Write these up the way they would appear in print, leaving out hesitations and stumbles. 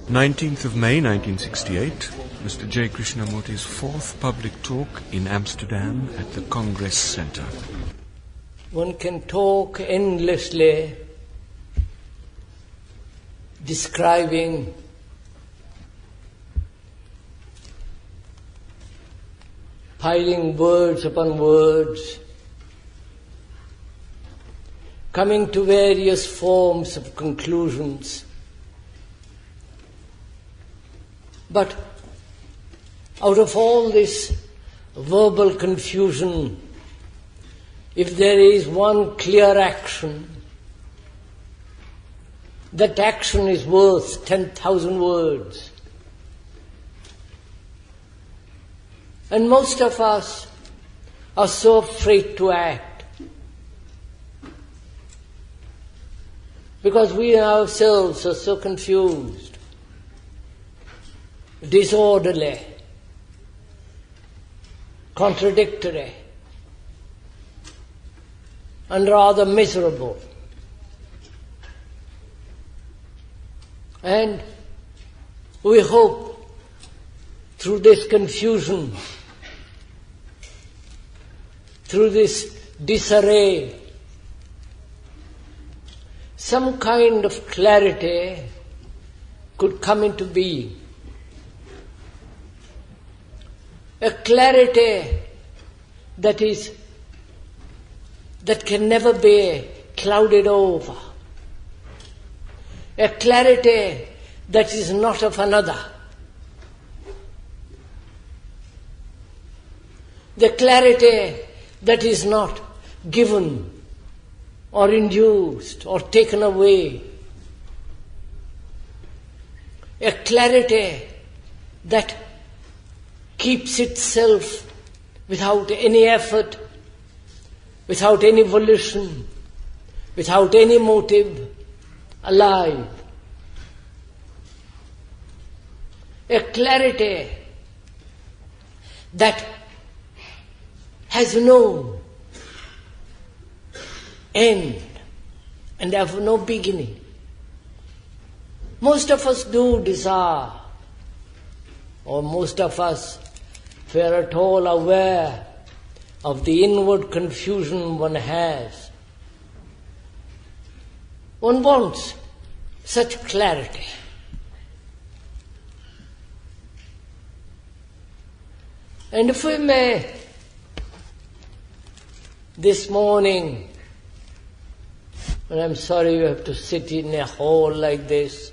19th of May 1968, Mr. Jiddu Krishnamurti's fourth public talk in Amsterdam at the Congress Center. One can talk endlessly describing piling words upon words, coming to various forms of conclusions. But out of all this verbal confusion, if there is one clear action, that action is worth 10,000 words. And most of us are so afraid to act because we ourselves are so confused, disorderly, contradictory, and rather miserable. And we hope through this confusion, through this disarray, some kind of clarity could come into being. A clarity that can never be clouded over. A clarity that is not of another. The clarity that is not given or induced or taken away. A clarity that keeps itself without any effort, without any volition, without any motive, alive. A clarity that has no end and have no beginning. Most of us do desire, or most of us, if we are at all aware of the inward confusion one has, one wants such clarity. And if we may, this morning, and I'm sorry you have to sit in a hall like this,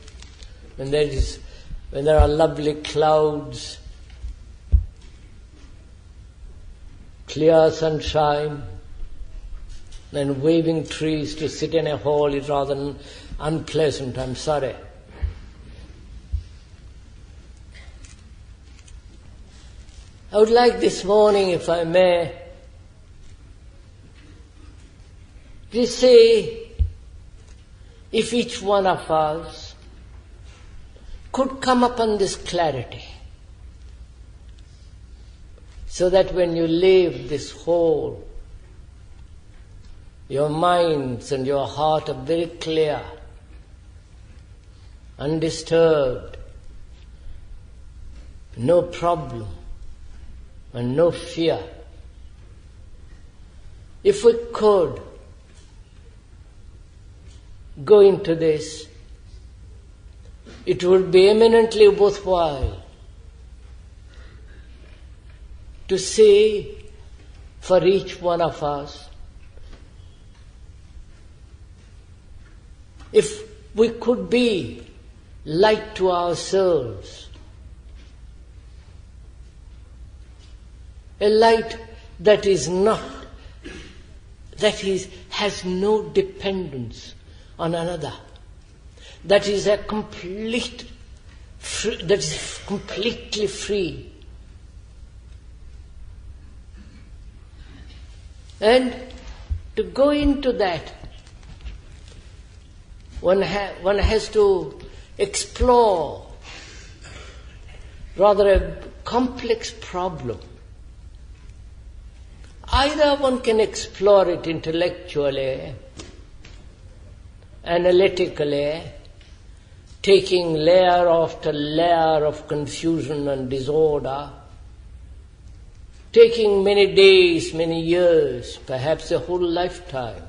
when there are lovely clouds, clear sunshine, and waving trees, to sit in a hall is rather unpleasant, I'm sorry. I would like this morning, if I may, to say, if each one of us could come upon this clarity, so that when you leave this hall, your minds and your heart are very clear, undisturbed, no problem and no fear. If we could go into this, it would be eminently worthwhile to say for each one of us, if we could be light to ourselves, a light that is has no dependence on another, that is completely free. And to go into that, one has to explore rather a complex problem. Either one can explore it intellectually, analytically, taking layer after layer of confusion and disorder, taking many days, many years, perhaps a whole lifetime,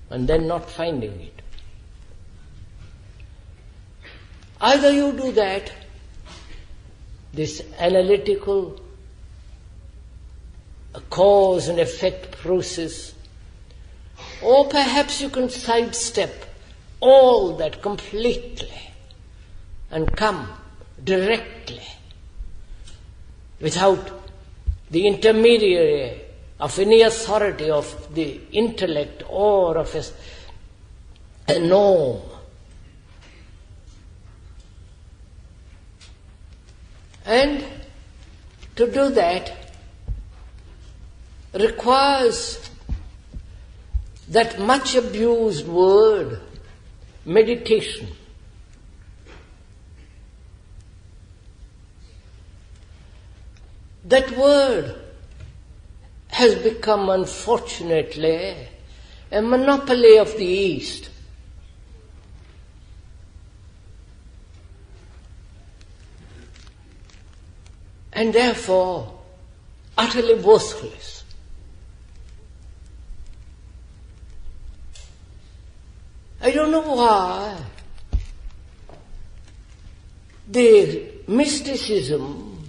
and then not finding it. Either you do that, this analytical cause and effect process, or perhaps you can sidestep all that completely and come directly without the intermediary of any authority of the intellect or of a norm. And to do that requires that much abused word, meditation. That word has become, unfortunately, a monopoly of the East. And therefore, utterly worthless. I don't know why the mysticism,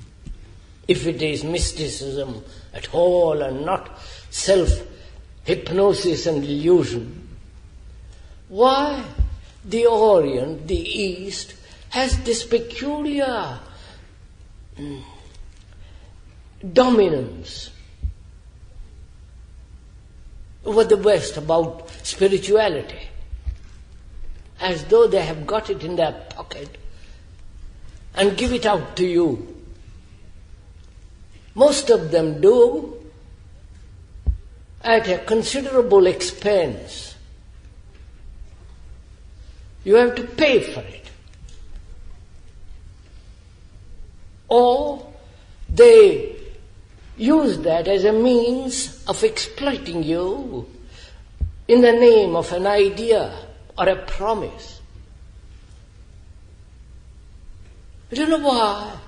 if it is mysticism at all and not self-hypnosis and illusion, why the Orient, the East, has this peculiar dominance over the West about spirituality, as though they have got it in their pocket and give it out to you. Most of them do at a considerable expense. You have to pay for it. Or they use that as a means of exploiting you in the name of an idea or a promise. I don't know why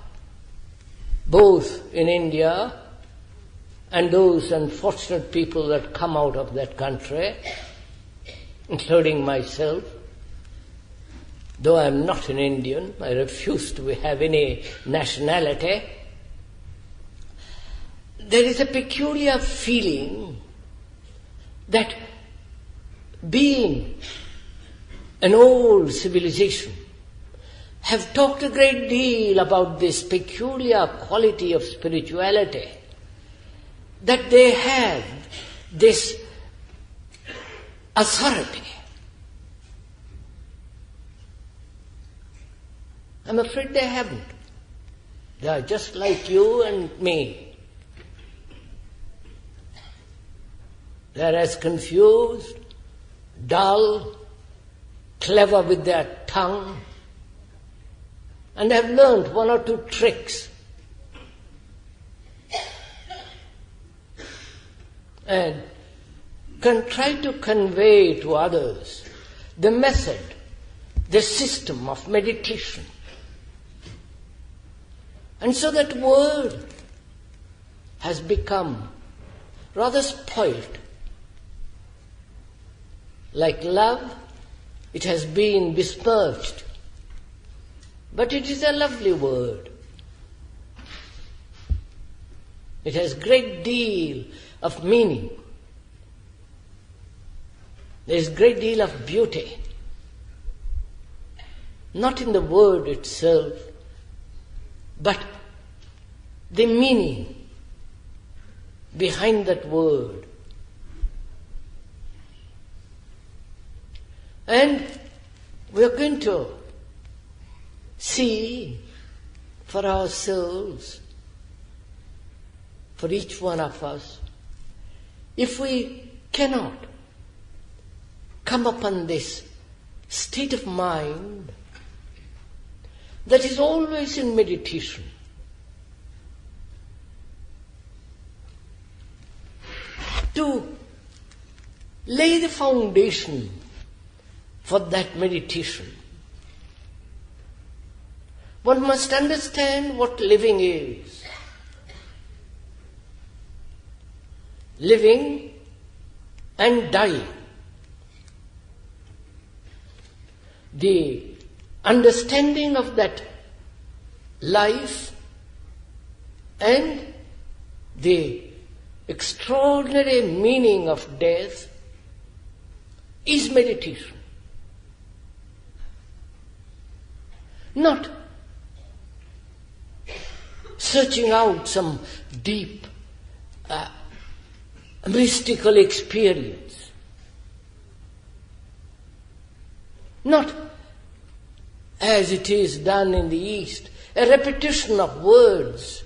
both in India and those unfortunate people that come out of that country, including myself, though I am not an Indian, I refuse to have any nationality, there is a peculiar feeling that being an old civilization have talked a great deal about this peculiar quality of spirituality, that they have this authority. I'm afraid they haven't. They are just like you and me. They are as confused, dull, clever with their tongue, and have learned one or two tricks. And can try to convey to others the method, the system of meditation. And so that word has become rather spoilt. Like love, it has been besmirched. But it is a lovely word. It has great deal of meaning. There is great deal of beauty. Not in the word itself, but the meaning behind that word. And we are going to see for ourselves, for each one of us, if we cannot come upon this state of mind that is always in meditation, to lay the foundation for that meditation, One must understand what living is. Living and dying. The understanding of that life and the extraordinary meaning of death is meditation. Not searching out some deep mystical experience. Not, as it is done in the East, a repetition of words,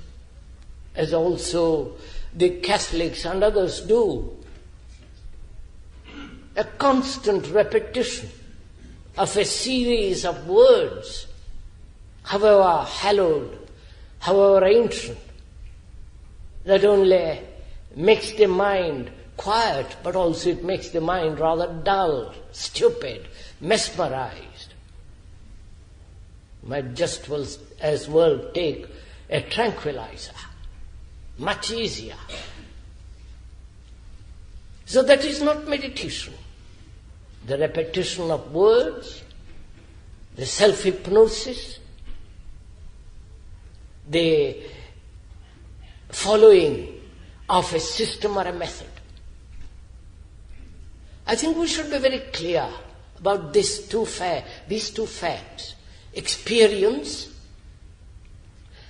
as also the Catholics and others do. A constant repetition of a series of words, however hallowed, however ancient, that only makes the mind quiet, but also it makes the mind rather dull, stupid, mesmerized. Might just as well take a tranquilizer, much easier. So that is not meditation. The repetition of words, the self-hypnosis, the following of a system or a method. I think we should be very clear about these two facts, experience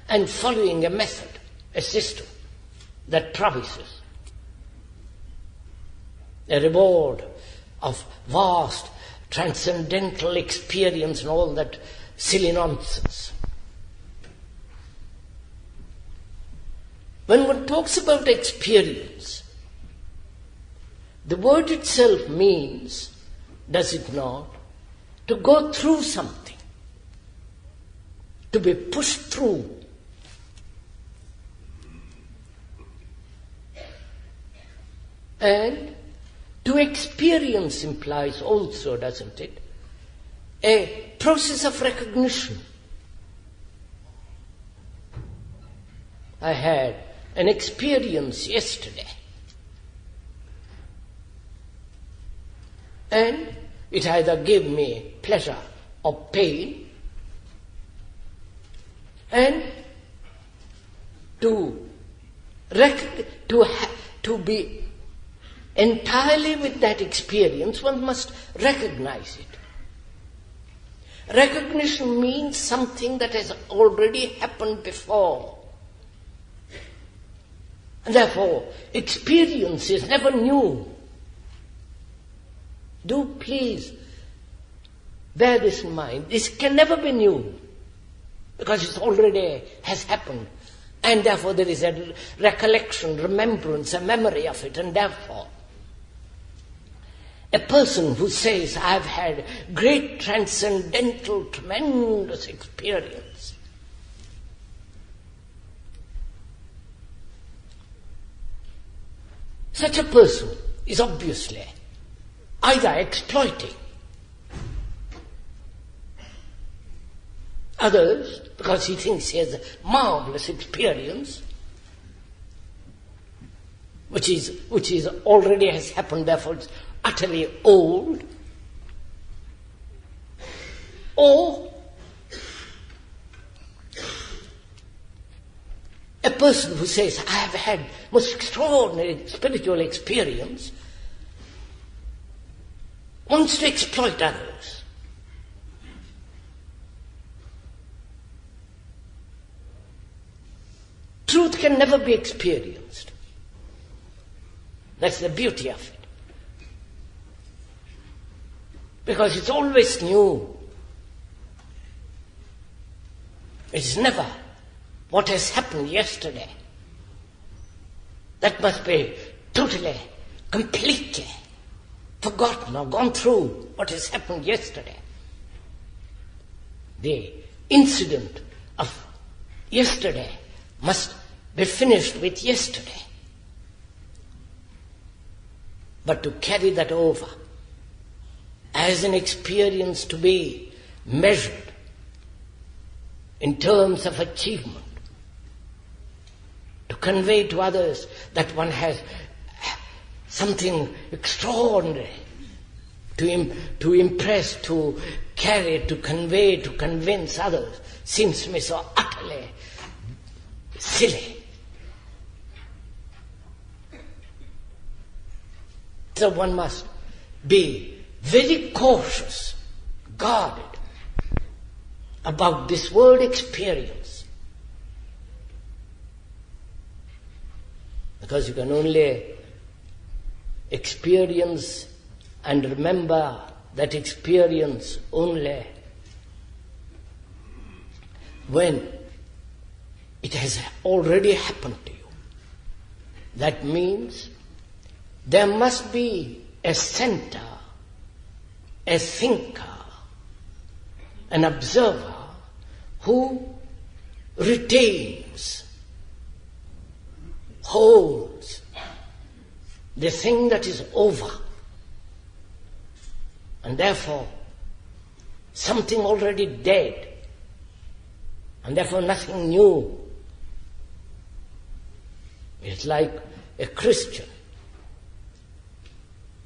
and following a method, a system that promises a reward of vast transcendental experience and all that silly nonsense. When one talks about experience, the word itself means, does it not, to go through something, to be pushed through. And to experience implies also, doesn't it, a process of recognition. I had an experience yesterday, and it either gave me pleasure or pain, and to be entirely with that experience, one must recognize it. Recognition means something that has already happened before. And therefore, experience is never new. Do please bear this in mind. This can never be new, because it already has happened. And therefore there is a recollection, remembrance, a memory of it. And therefore, a person who says, I've had great transcendental, tremendous experience, such a person is obviously either exploiting others because he thinks he has a marvelous experience, which is already has happened, therefore it's utterly old, or a person who says, I have had most extraordinary spiritual experience, wants to exploit others. Truth can never be experienced. That's the beauty of it. Because it's always new. It's never what has happened yesterday. That must be totally, completely forgotten or gone through what has happened yesterday. The incident of yesterday must be finished with yesterday. But to carry that over as an experience to be measured in terms of achievement, to convey to others that one has something extraordinary to impress, to carry, to convey, to convince others, seems to me so utterly silly. So one must be very cautious, guarded about this world experience. Because you can only experience and remember that experience only when it has already happened to you. That means there must be a center, a thinker, an observer who retains, holds the thing that is over, and therefore something already dead, and therefore nothing new. It's like a Christian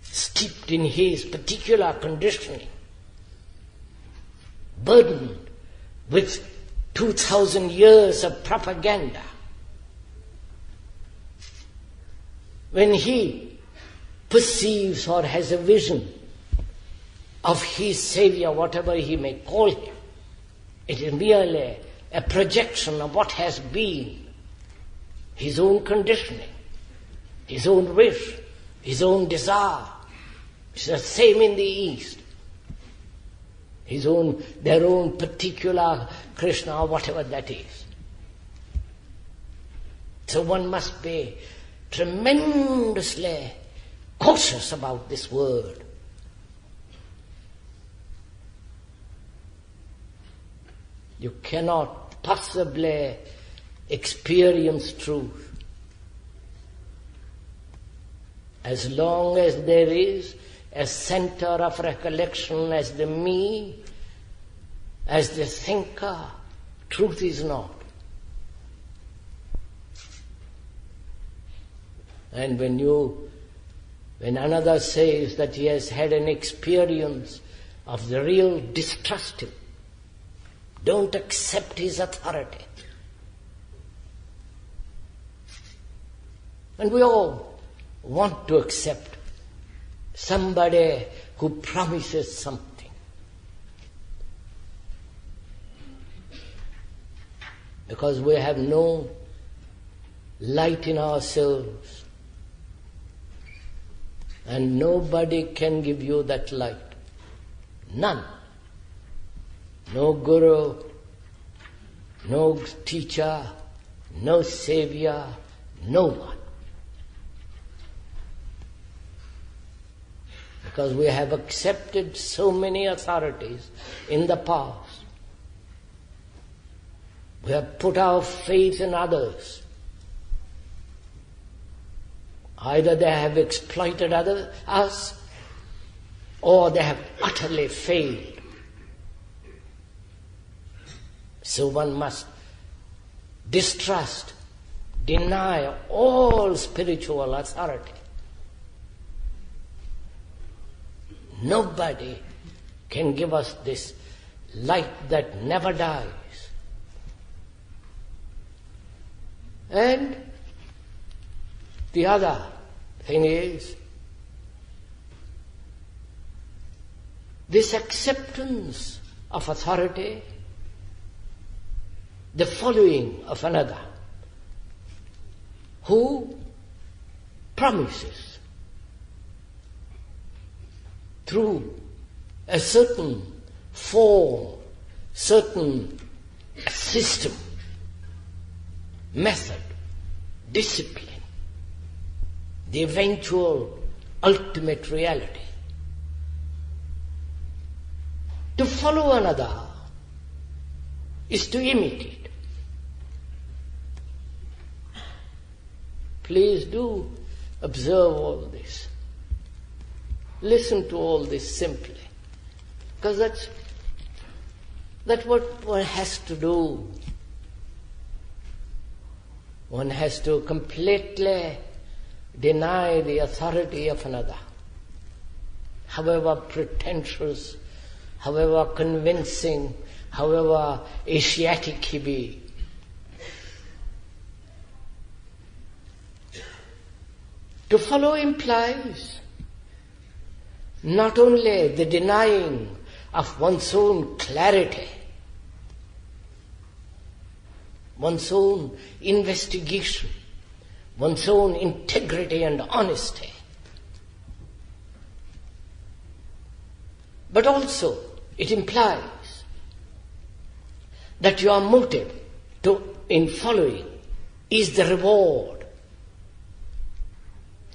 steeped in his particular conditioning, burdened with 2,000 years of propaganda. When he perceives or has a vision of his Saviour, whatever he may call him, it is merely a projection of what has been, his own conditioning, his own wish, his own desire. It's the same in the East. Their own particular Krishna or whatever that is. So one must be tremendously cautious about this word. You cannot possibly experience truth as long as there is a center of recollection as the me, as the thinker. Truth is not. And when another says that he has had an experience of the real, distrust him. Don't accept his authority. And we all want to accept somebody who promises something. Because we have no light in ourselves. And nobody can give you that light. None. No guru, no teacher, no savior, no one. Because we have accepted so many authorities in the past. We have put our faith in others. Either they have exploited us, or they have utterly failed. So one must distrust, deny all spiritual authority. Nobody can give us this light that never dies. And the other thing is this acceptance of authority, the following of another who promises through a certain form, certain system, method, discipline, the eventual ultimate reality. To follow another is to imitate. Please do observe all this. Listen to all this simply. Because That's what one has to do. One has to completely deny the authority of another, however pretentious, however convincing, however Asiatic he be. To follow implies not only the denying of one's own clarity, one's own investigation, one's own integrity and honesty, but also it implies that your motive in following is the reward.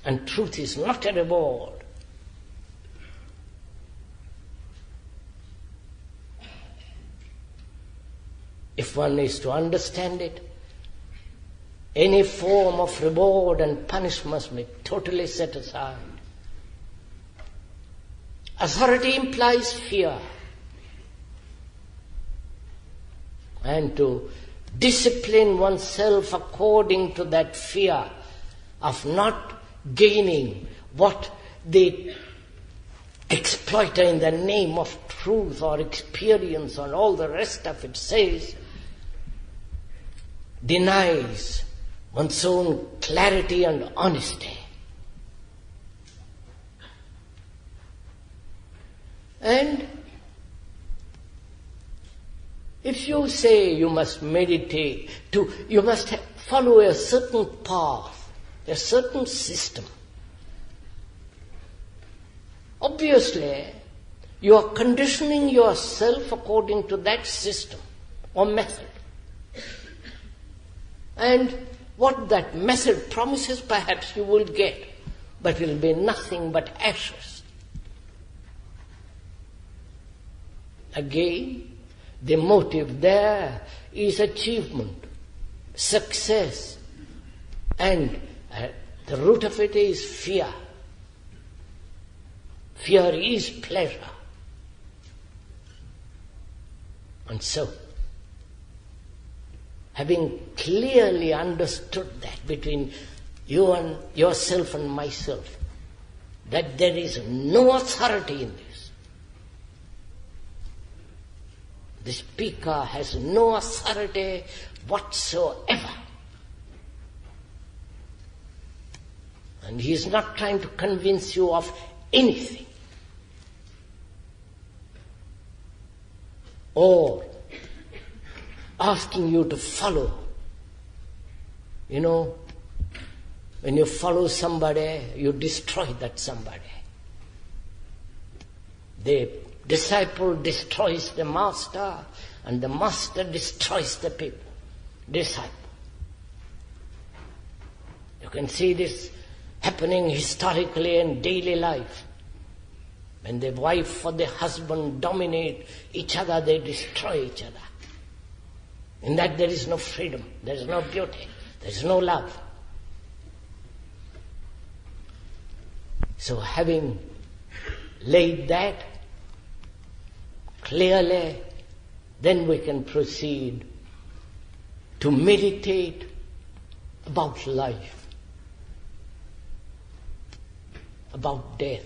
And truth is not a reward. If one is to understand it, any form of reward and punishment must be totally set aside. Authority implies fear. And to discipline oneself according to that fear of not gaining what the exploiter in the name of truth or experience and all the rest of it says, denies one's own clarity and honesty. And if you say you must meditate, you must follow a certain path, a certain system, obviously you are conditioning yourself according to that system or method. And what that method promises perhaps you will get, but will be nothing but ashes. Again, the motive there is achievement, success, and the root of it is fear. Fear is pleasure. And so, having clearly understood that between you and yourself and myself, that there is no authority in this. The speaker has no authority whatsoever. And he is not trying to convince you of anything. Or asking you to follow. You know, when you follow somebody, you destroy that somebody. The disciple destroys the master, and the master destroys the disciple. You can see this happening historically in daily life. When the wife or the husband dominate each other, they destroy each other. In that there is no freedom, there is no beauty, there is no love. So having laid that clearly, then we can proceed to meditate about life, about death,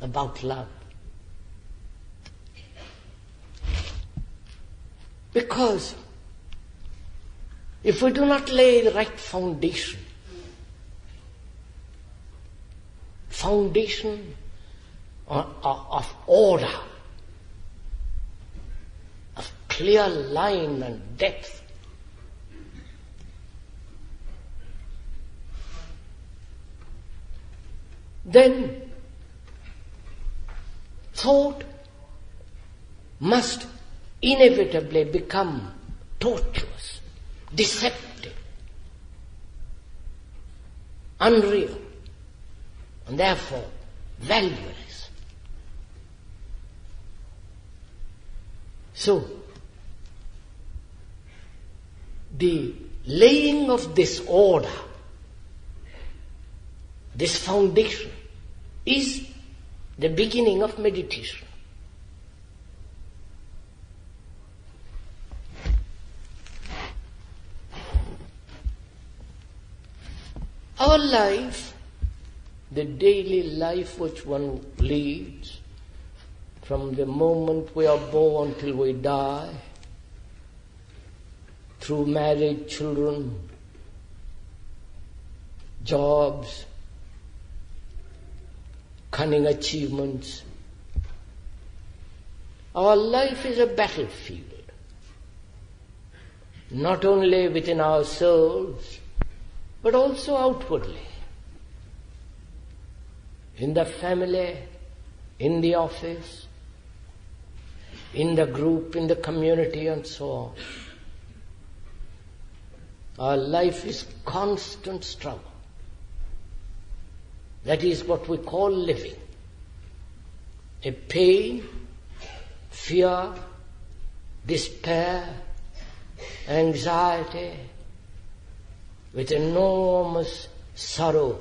about love. Because if we do not lay the right foundation of order, of clear line and depth, then thought must inevitably become tortuous, deceptive, unreal, and therefore valueless. So, the laying of this order, this foundation, is the beginning of meditation. Our life, the daily life which one leads, from the moment we are born till we die, through marriage, children, jobs, cunning achievements. Our life is a battlefield, not only within ourselves, but also outwardly. In the family, in the office, in the group, in the community, and so on. Our life is constant struggle. That is what we call living. A pain, fear, despair, anxiety, with enormous sorrow,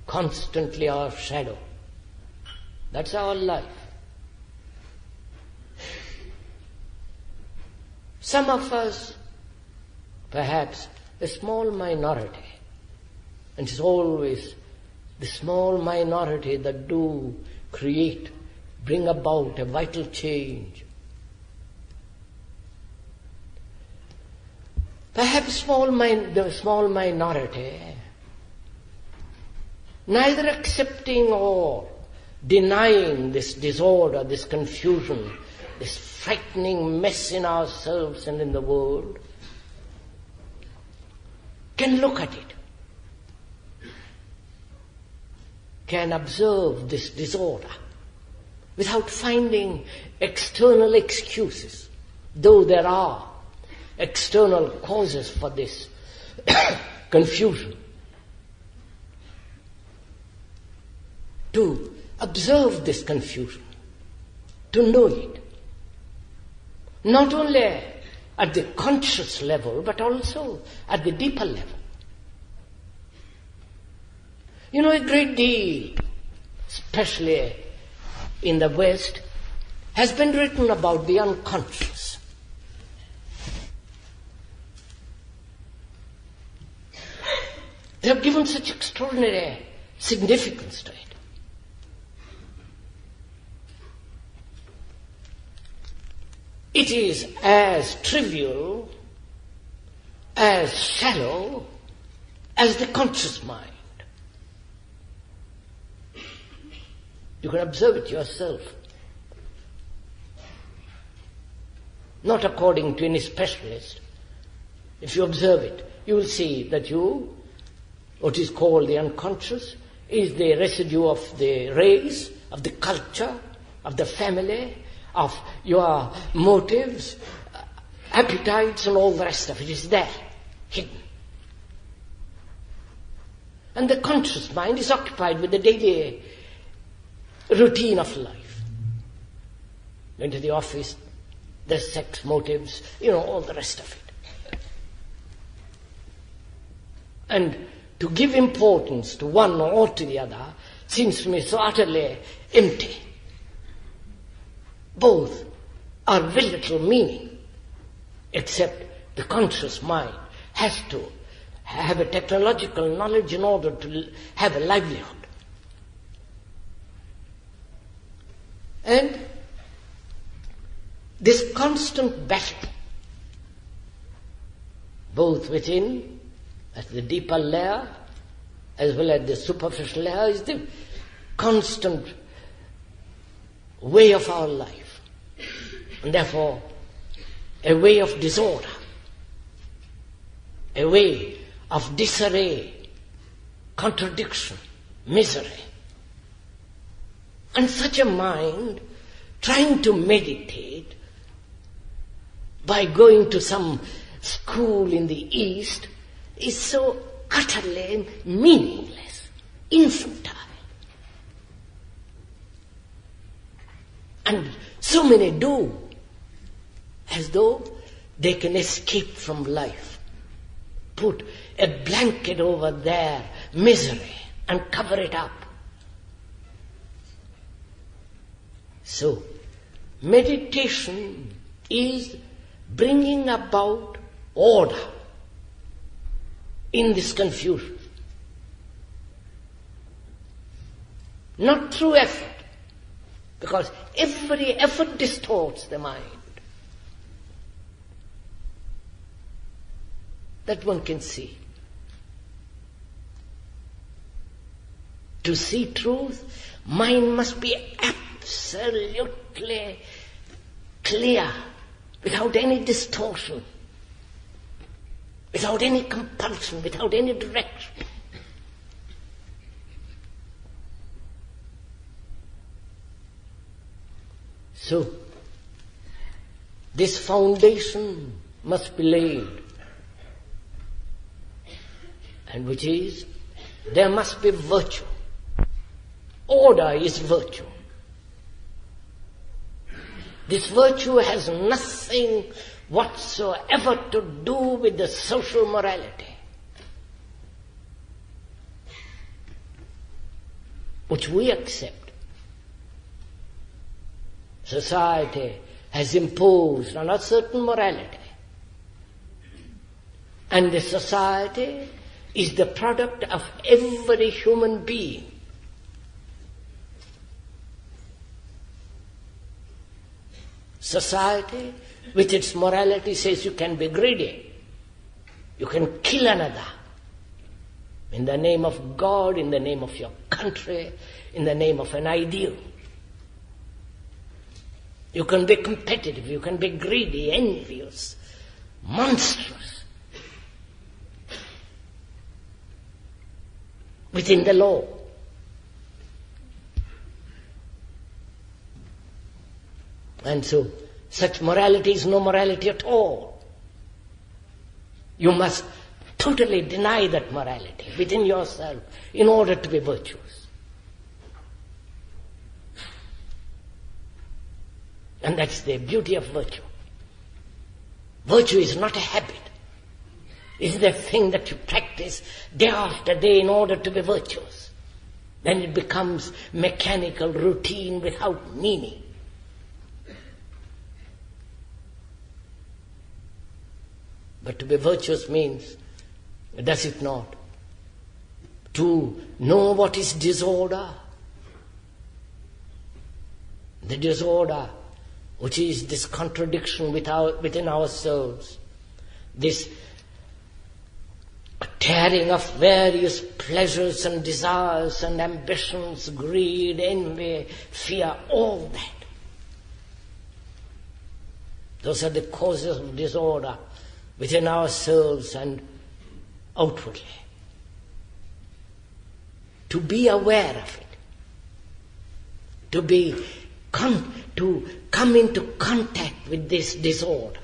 constantly our shadow. That's our life. Some of us, perhaps a small minority, and it's always the small minority that do bring about a vital change. Perhaps the small minority, neither accepting or denying this disorder, this confusion, this frightening mess in ourselves and in the world, can look at it, can observe this disorder without finding external excuses, though there are external causes for this confusion. To observe this confusion, to know it, not only at the conscious level, but also at the deeper level. You know, a great deal, especially in the West, has been written about the unconscious. They have given such extraordinary significance to it. It is as trivial, as shallow as the conscious mind. You can observe it yourself. Not according to any specialist. If you observe it, you will see that what is called the unconscious, is the residue of the race, of the culture, of the family, of your motives, appetites, and all the rest of it is there, hidden. And the conscious mind is occupied with the daily routine of life. Going to the office, the sex motives, all the rest of it. And to give importance to one or to the other seems to me so utterly empty. Both are very little meaning, except the conscious mind has to have a technological knowledge in order to have a livelihood. And this constant battle, both within, at the deeper layer, as well as the superficial layer, is the constant way of our life. And therefore, a way of disorder, a way of disarray, contradiction, misery. And such a mind, trying to meditate by going to some school in the East, is so utterly meaningless, infantile. And so many do, as though they can escape from life, put a blanket over their misery and cover it up. So, meditation is bringing about order in this confusion. not through effort, because every effort distorts the mind. That one can see. To see truth, mind must be absolutely clear, without any distortion, without any compulsion, without any direction. So, this foundation must be laid, and which is, there must be virtue. Order is virtue. This virtue has nothing whatsoever to do with the social morality, which we accept. Society has imposed on a certain morality, and the society is the product of every human being. Society, with its morality, says you can be greedy, you can kill another, in the name of God, in the name of your country, in the name of an ideal. You can be competitive, you can be greedy, envious, monstrous, within the law. And so, such morality is no morality at all. You must totally deny that morality within yourself in order to be virtuous. And that's the beauty of virtue. Virtue is not a habit. It is the thing that you practice day after day in order to be virtuous. Then it becomes mechanical, routine, without meaning. But to be virtuous means, does it not, to know what is disorder? The disorder, which is this contradiction within ourselves, this tearing of various pleasures and desires and ambitions, greed, envy, fear, all that. Those are the causes of disorder within ourselves and outwardly. To be aware of it, to come into contact with this disorder.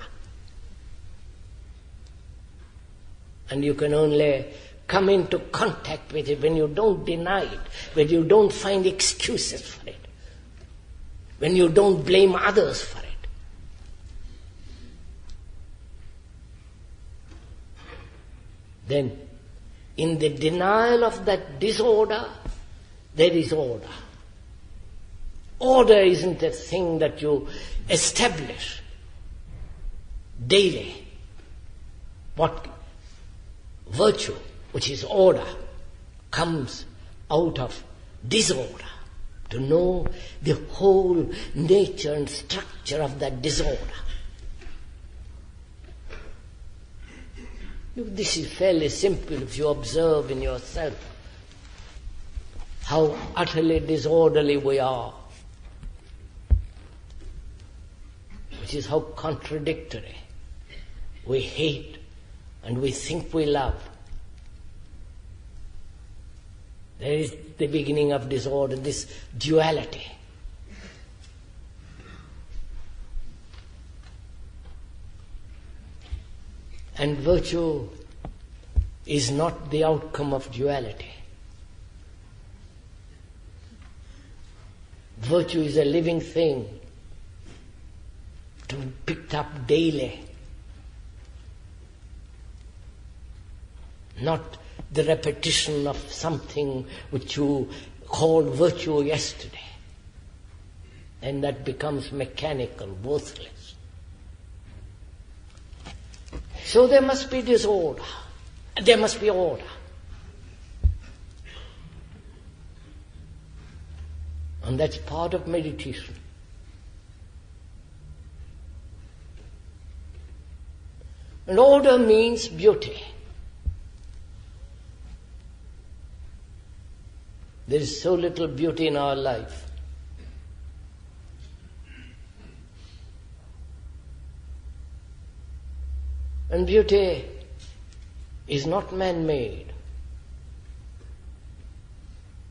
And you can only come into contact with it when you don't deny it, when you don't find excuses for it, when you don't blame others for it. Then, in the denial of that disorder, there is order. Order isn't a thing that you establish daily. What virtue, which is order, comes out of disorder. To know the whole nature and structure of that disorder. This is fairly simple if you observe in yourself how utterly disorderly we are, which is how contradictory. We hate and we think we love. There is the beginning of disorder, this duality. And virtue is not the outcome of duality. Virtue is a living thing to be picked up daily, not the repetition of something which you called virtue yesterday, and that becomes mechanical, worthless. So there must be disorder, there must be order. And that's part of meditation. And order means beauty. There is so little beauty in our life. And beauty is not man-made.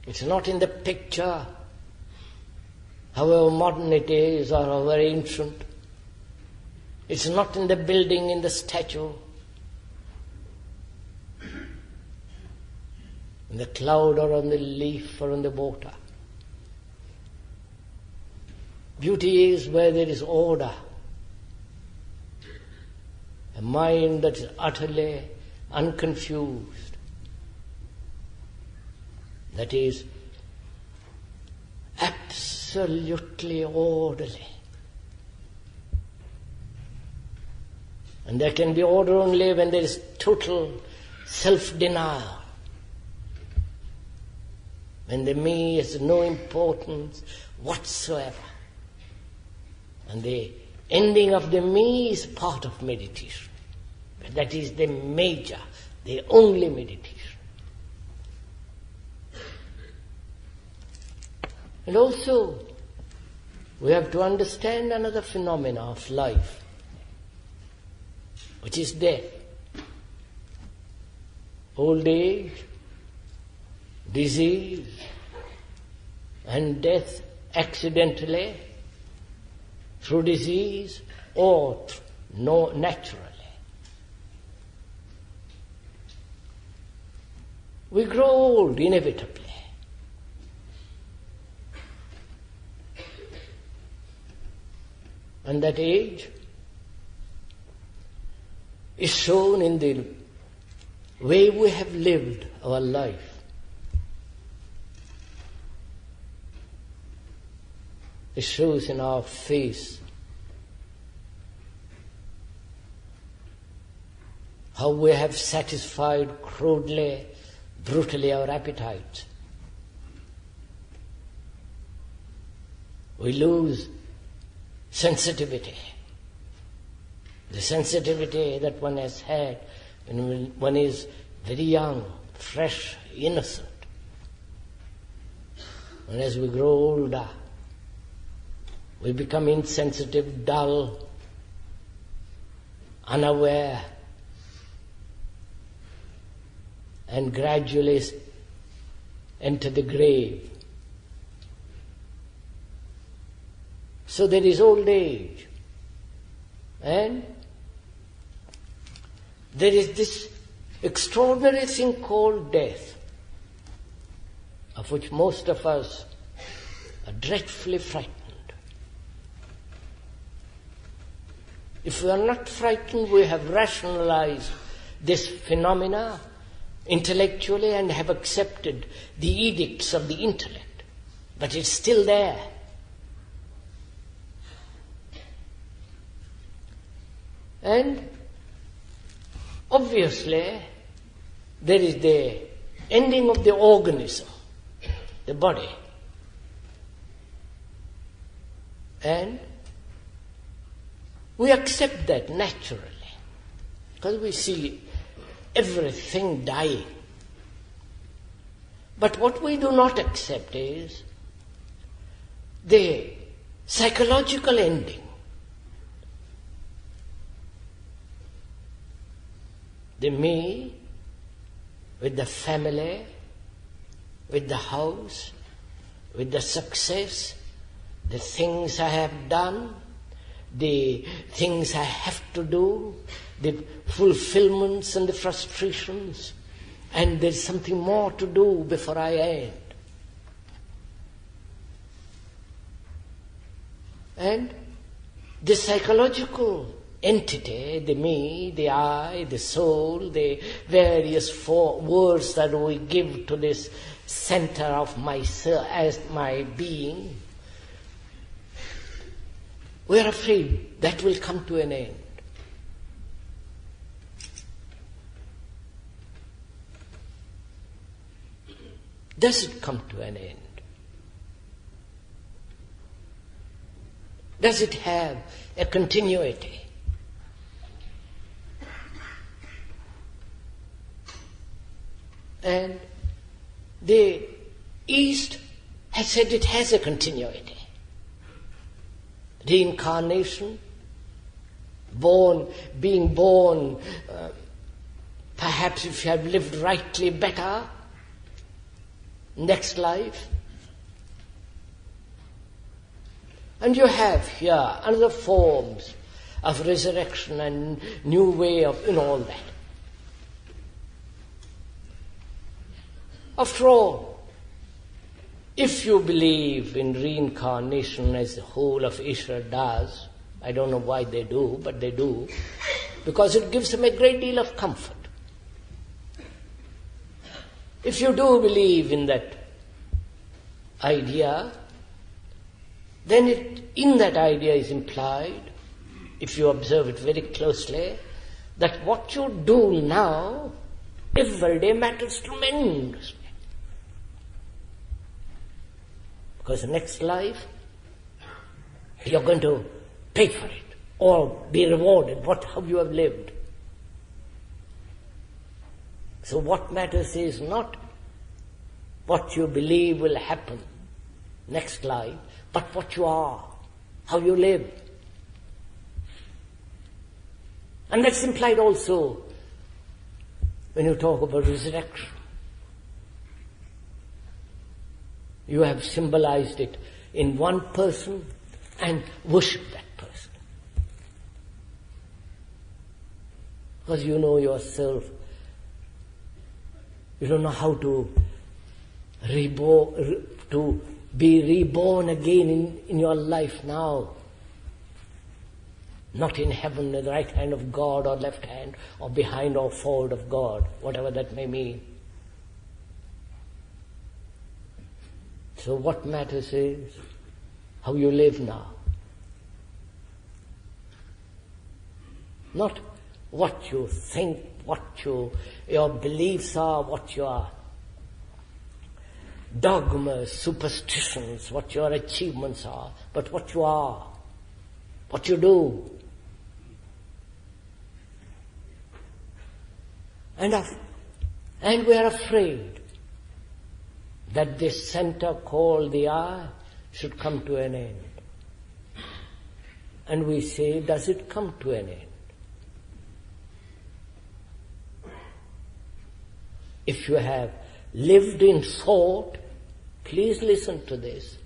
It's not in the picture, however modern it is or however ancient. It's not in the building, in the statue, in the cloud or on the leaf or on the water. Beauty is where there is order. A mind that is utterly unconfused. That is absolutely orderly. And there can be order only when there is total self-denial. When the me has no importance whatsoever. And the ending of the me is part of meditation. But that is the major, the only meditation. And also, we have to understand another phenomena of life, which is death. Old age, disease, and death accidentally, through disease, or naturally. We grow old inevitably. And that age is shown in the way we have lived our life. It shows in our face how we have satisfied crudely, brutally our appetites. We lose sensitivity. The sensitivity that one has had when one is very young, fresh, innocent. And as we grow older, we become insensitive, dull, unaware, and gradually enter the grave. So there is old age. And there is this extraordinary thing called death, of which most of us are dreadfully frightened. If we are not frightened, we have rationalized this phenomena intellectually and have accepted the edicts of the intellect. But it's still there. And obviously, there is the ending of the organism, the body. And we accept that naturally, because we see everything dying. But what we do not accept is the psychological ending. The me, with the family, with the house, with the success, the things I have done, the things I have to do, the fulfillments and the frustrations, and there's something more to do before I end. And the psychological entity, the me, the I, the soul, the various four words that we give to this center of myself as my being, we are afraid that will come to an end. Does it come to an end? Does it have a continuity? And the East has said it has a continuity. Reincarnation, being born, perhaps if you have lived rightly better, next life. And you have here other forms of resurrection and new way of, all that. After all, if you believe in reincarnation as the whole of Israel does, I don't know why they do, but they do, because it gives them a great deal of comfort. If you do believe in that idea, then in that idea is implied, if you observe it very closely, that what you do now, every day matters tremendously. Because the next life, you're going to pay for it or be rewarded how you have lived. So what matters is not what you believe will happen next life, but what you are, how you live. And that's implied also when you talk about resurrection. You have symbolized it in one person and worship that person. Because you know yourself, you don't know how to be reborn again in your life now. Not in heaven, at the right hand of God or left hand or behind or forward of God, whatever that may mean. So what matters is how you live now. Not what you think, what your beliefs are, what your dogmas, superstitions, what your achievements are, but what you are, what you do. And we are afraid that this center called the I should come to an end. And we say, does it come to an end? If you have lived in thought, please listen to this.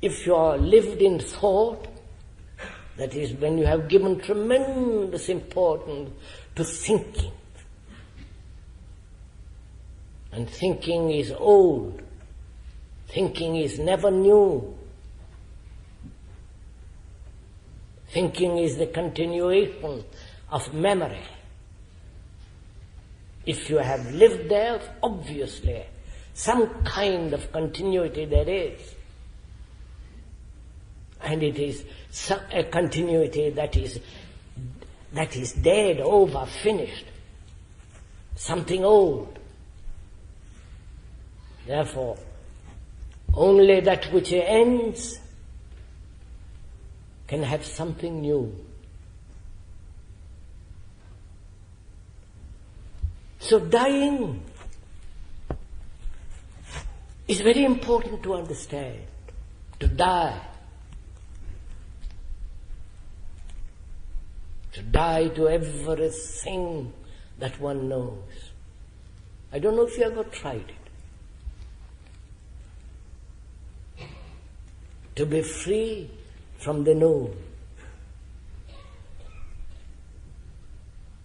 If you are lived in thought, that is when you have given tremendous importance to thinking. And thinking is old. Thinking is never new. Thinking is the continuation of memory. If you have lived there, obviously, some kind of continuity there is. And it is a continuity that is dead, over, finished. Something old. Therefore, only that which ends can have something new. So dying is very important to understand. To die. To die to everything that one knows. I don't know if you ever tried it. To be free from the known.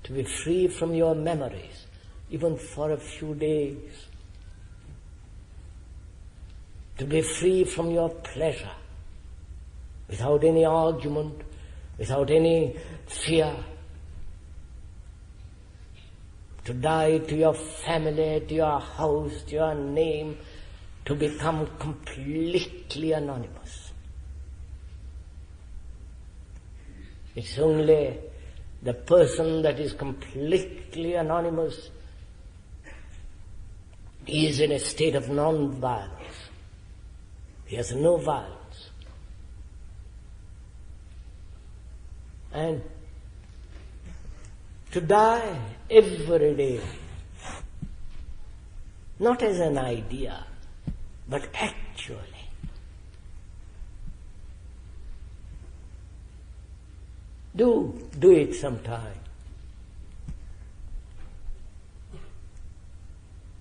To be free from your memories, even for a few days. To be free from your pleasure, without any argument, without any fear. To die to your family, to your house, to your name, to become completely anonymous. It's only the person that is completely anonymous is in a state of non-violence. He has no violence. And to die every day, not as an idea, but actually. Do it sometime.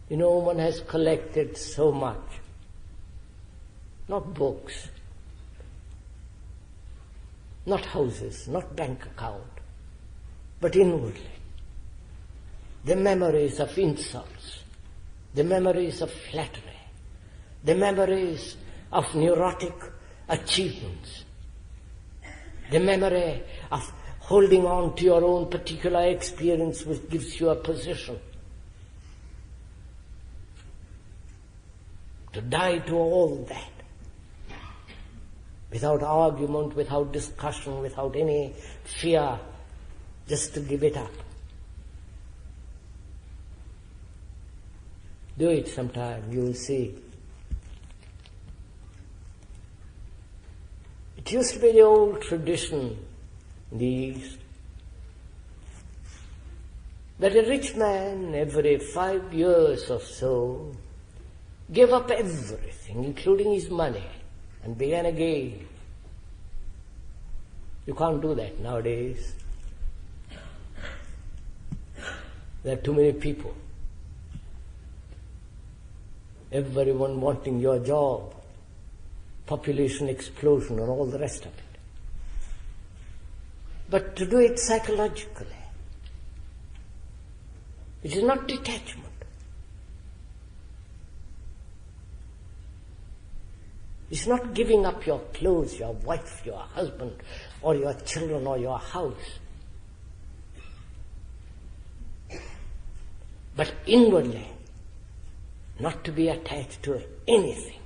You know, one has collected so much. Not books, not houses, not bank account, but inwardly. The memories of insults, the memories of flattery, the memories of neurotic achievements, the memory of holding on to your own particular experience which gives you a position. To die to all that, without argument, without discussion, without any fear, just to give it up. Do it sometime, you will see. It used to be the old tradition in the East that a rich man every 5 years or so gave up everything, including his money, and began again. You can't do that nowadays. There are too many people. Everyone wanting your job, population explosion and all the rest of it. But to do it psychologically, it is not detachment. It's not giving up your clothes, your wife, your husband, or your children, or your house. But inwardly, not to be attached to anything.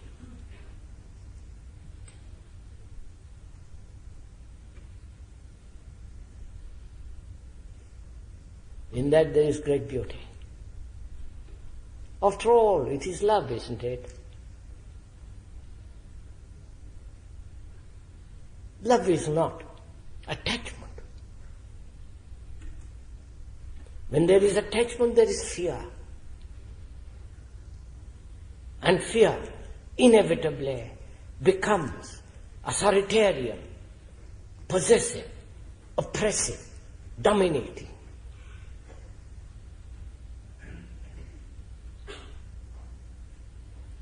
In that there is great beauty. After all, it is love, isn't it? Love is not attachment. When there is attachment, there is fear. And fear inevitably becomes authoritarian, possessive, oppressive, dominating.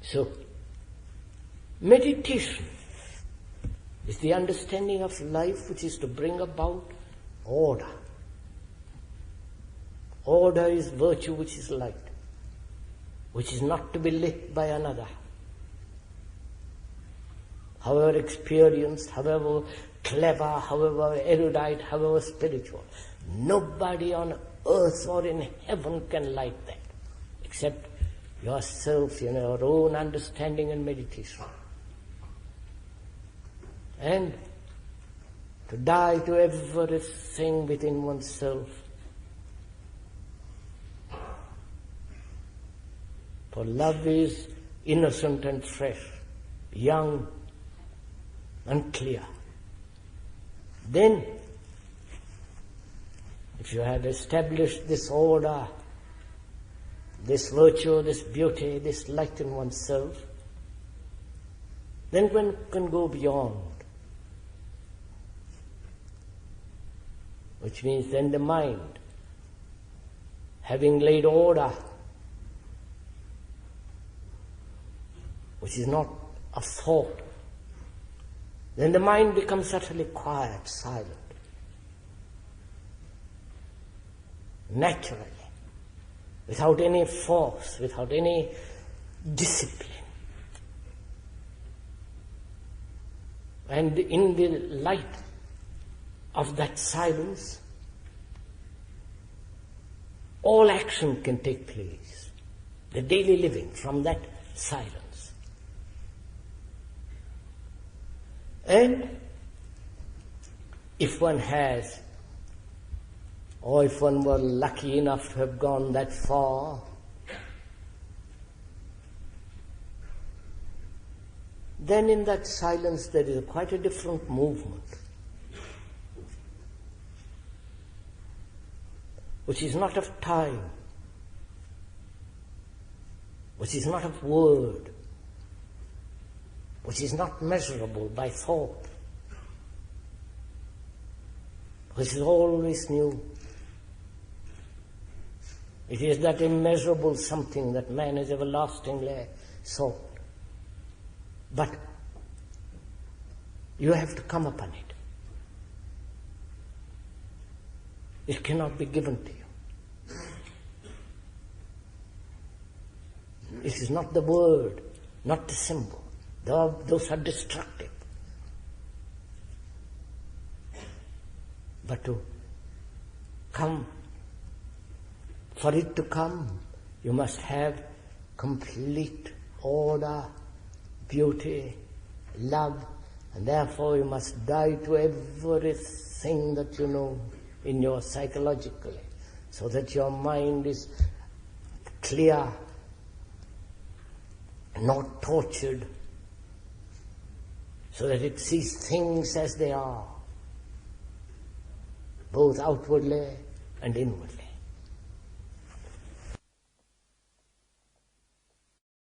So, meditation is the understanding of life which is to bring about order. Order is virtue which is light, which is not to be lit by another. However experienced, however clever, however erudite, however spiritual, nobody on earth or in heaven can light that, except yourself in your own understanding and meditation. And to die to everything within oneself. For love is innocent and fresh, young and clear. Then, if you have established this order, this virtue, this beauty, this light in oneself, then one can go beyond. Which means then the mind, having laid order, which is not a thought, then the mind becomes utterly quiet, silent, naturally, without any force, without any discipline. And in the light of that silence, all action can take place, the daily living from that silence. And if one has, or if one were lucky enough to have gone that far, then in that silence there is quite a different movement. which is not of time, which is not of word, which is not measurable by thought, which is always new. It is that immeasurable something that man has everlastingly sought. But you have to come upon it. It cannot be given to you. It is not the word, not the symbol. Those are destructive. But to come, for it to come, you must have complete order, beauty, love, and therefore you must die to everything that you know in your psychologically, so that your mind is clear, not tortured, so that it sees things as they are, both outwardly and inwardly.